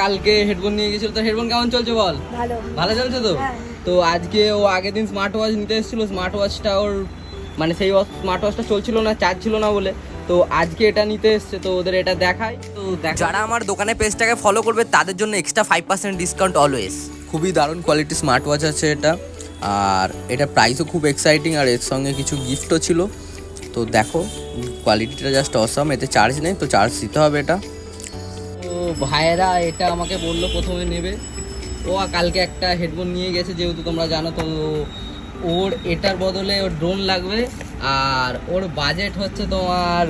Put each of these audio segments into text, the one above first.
কালকে হেডফোন নিয়ে গেছিল, তো হেডফোন কেমন চলছে বল? ভালো। ভালো চলছে তো? তো আজকে ও আগের দিন স্মার্ট ওয়াচ নিতে এসেছিল, স্মার্ট ওয়াচটা ওর মানে সেই স্মার্ট ওয়াচটা চলছিল না, চার্জ ছিল না বলে, তো আজকে এটা নিতে এসছে। তো ওদের এটা দেখাই। তো যারা আমার দোকানের পেজটাকে ফলো করবে তাদের জন্য এক্সট্রা 5% ডিসকাউন্ট অলওয়েজ। খুবই দারুণ কোয়ালিটির স্মার্ট ওয়াচ আছে এটা, আর এটা প্রাইসও খুব এক্সাইটিং, আর এর সঙ্গে কিছু গিফটও ছিল। তো দেখো কোয়ালিটিটা জাস্ট অসাম। এতে চার্জ নেই, তো চার্জ দিতে হবে এটা। তো ভাইয়েরা এটা আমাকে বললো প্রথমে নেবে। ও কালকে একটা হেডফোন নিয়ে গেছে, যেহেতু তোমরা জানো। তো ওর এটার বদলে ওর ড্রোন লাগবে, আর ওর বাজেট হচ্ছে তোমার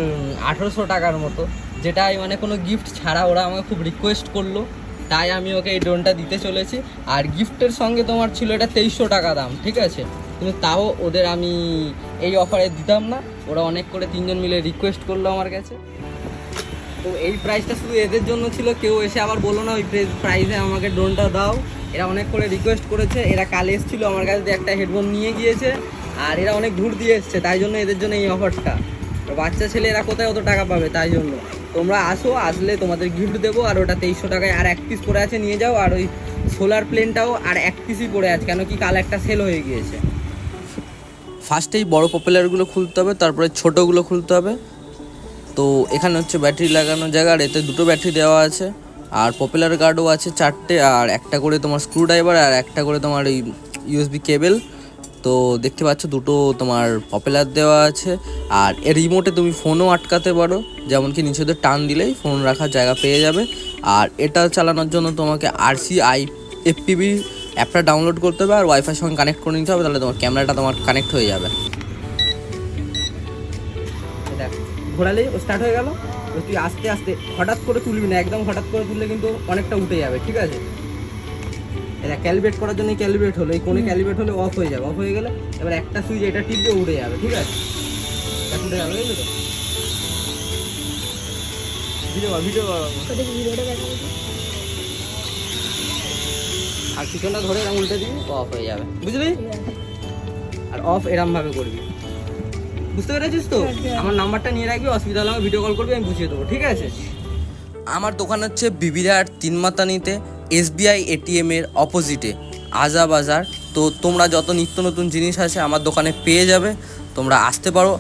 1800 টাকার মতো, যেটাই মানে কোনো গিফট ছাড়া ওরা আমাকে খুব রিকোয়েস্ট করলো, তাই আমি ওকে এই ড্রোনটা দিতে চলেছি। আর গিফটের সঙ্গে তোমার ছিল এটা 2300 টাকা দাম, ঠিক আছে? কিন্তু তাও ওদের আমি এই অফারে দিতাম না, ওরা অনেক করে তিনজন মিলে রিকোয়েস্ট করলো আমার কাছে। তো এই প্রাইসটা শুধু এদের জন্য ছিল, কেউ এসে আবার বলো না ওই প্রাইসে আমাকে ড্রোনটা দাও। এরা অনেক করে রিকোয়েস্ট করেছে, এরা কাল এসেছিলো আমার কাছে দিয়ে একটা হেডফোন নিয়ে গিয়েছে, আর এরা অনেক দূর দিয়ে এসছে, তাই জন্য এদের জন্য এই অফারটা। বাচ্চা ছেলে এরা কোথায় অত টাকা পাবে, তাই জন্য তোমরা আসো, আসলে তোমাদের গিফট দেবো। আর ওটা 2300 টাকায় আর এক পিস পড়ে আছে, নিয়ে যাও। আর ওই সোলার প্লেনটাও আর এক পিসই পড়ে আছে, কেন কি কাল একটা সেল হয়ে গিয়েছে। ফার্স্টেই বড় পপুলারগুলো খুলতে হবে, তারপরে ছোটোগুলো খুলতে হবে। তো এখানে হচ্ছে ব্যাটারি লাগানোর জায়গা, আর এতে দুটো ব্যাটারি দেওয়া আছে, আর পপুলার গার্ডও আছে 4টে, আর একটা করে তোমার স্ক্রু ড্রাইভার, আর একটা করে তোমার এই ইউএসবি কেবেল। তো দেখতে পাচ্ছ দুটো তোমার পপুলার দেওয়া আছে, আর এর রিমোটে তুমি ফোনও আটকাতে পারো, যেমন কি নিচে টান দিলেই ফোন রাখার জায়গা পেয়ে যাবে। আর এটা চালানোর জন্য তোমাকে RCI FPV অ্যাপটা ডাউনলোড করতে হবে, আর ওয়াইফাইয়ের সঙ্গে কানেক্ট করে নিতে হবে, তাহলে তোমার ক্যামেরাটা তোমার কানেক্ট হয়ে যাবে। ঘোরালেই ও স্টার্ট হয়ে গেল। তো তুই আস্তে আস্তে হঠাৎ করে তুলবি না, একদম হঠাৎ করে তুললে কিন্তু অনেকটা উঠে যাবে, ঠিক আছে? এটা ক্যালিব্রেট করার জন্য ক্যালিব্রেট হলো, এই কোণে ক্যালিব্রেট হলে অফ হয়ে যাবে, অফ হয়ে গেলে এবার একটা সুইচ এটা টিপে উঠে যাবে, ঠিক আছে? উঠে যাবে, বুঝলি তো? ভিডিও আর পিছনটা ধরে এরকম উল্টে দিবি, অফ হয়ে যাবে, বুঝলি? আর অফ এরম ভাবে করবি, বুঝতে পেরেছিস তো? আমার নাম্বারটা নিয়ে রাখবি, অসুবিধা হলে আমাকে ভিডিও কল করবি, আমি বুঝিয়ে দেবো, ঠিক আছে? আমার দোকান হচ্ছে বিবিরার তিনমাতানিতে, SBI ATM এর অপোজিটে, আজা বাজার। তো তোমরা যত নিত্য নতুন জিনিস আছে আমার দোকানে পেয়ে যাবে, তোমরা আসতে পারো,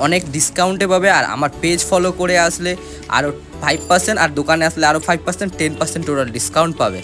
অনেক ডিসকাউন্টে পাবে। আর আমার পেজ ফলো করে আসলে আরও 5%, আর দোকানে আসলে আরও 5%, 10% টোটাল ডিসকাউন্ট পাবে।